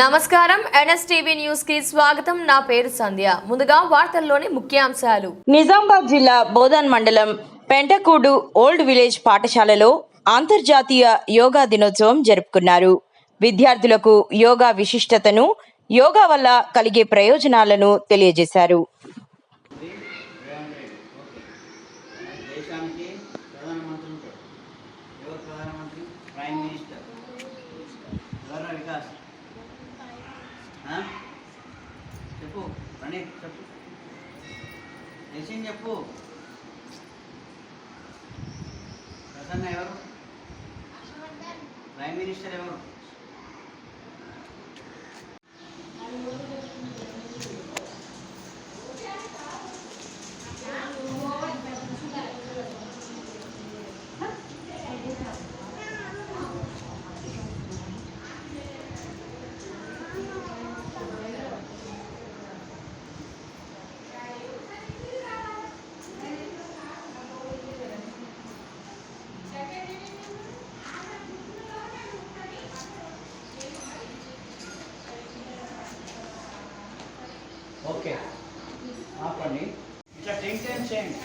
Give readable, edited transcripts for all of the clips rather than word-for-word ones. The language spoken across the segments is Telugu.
నమస్కారం ఎన్ఎస్టీవీ న్యూస్ కి స్వాగతం. నా పేరు సంధ్య. ముందుగా వార్తల్లోని ముఖ్యాంశాలు. నిజామాబాద్ జిల్లా బోధన్ మండలం పెంటకూడు ఓల్డ్ విలేజ్ పాఠశాలలో అంతర్జాతీయ యోగా దినోత్సవం జరుపుకున్నారు. విద్యార్థులకు యోగా విశిష్టతను, యోగా వల్ల కలిగే ప్రయోజనాలను తెలియజేశారు. చెప్పు ప్రణీత్ చెప్పు జసింగ్ చెప్పు ప్రసన్న ఎవరు ప్రైమ్ మినిస్టర్ ఎవరు ఓకే ఆపండి. ఇట్లా 10 టైమ్స్ చేయండి.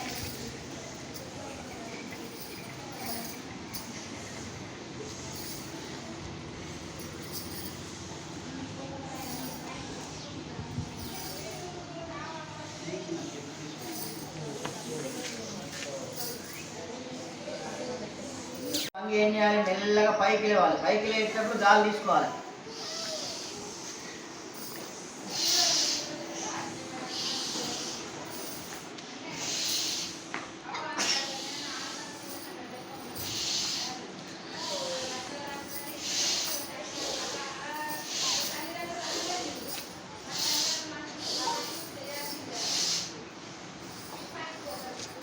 ఏం చేయాలి? మెల్లగా పైకి లేవాలి. పైకి లేచేటప్పుడు గాలి తీసుకోవాలి.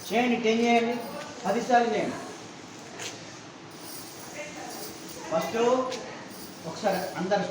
చేయండి, 10 చేయండి, 10 సార్లు చేయండి. ఫస్ట్ ఒకసారి అందరు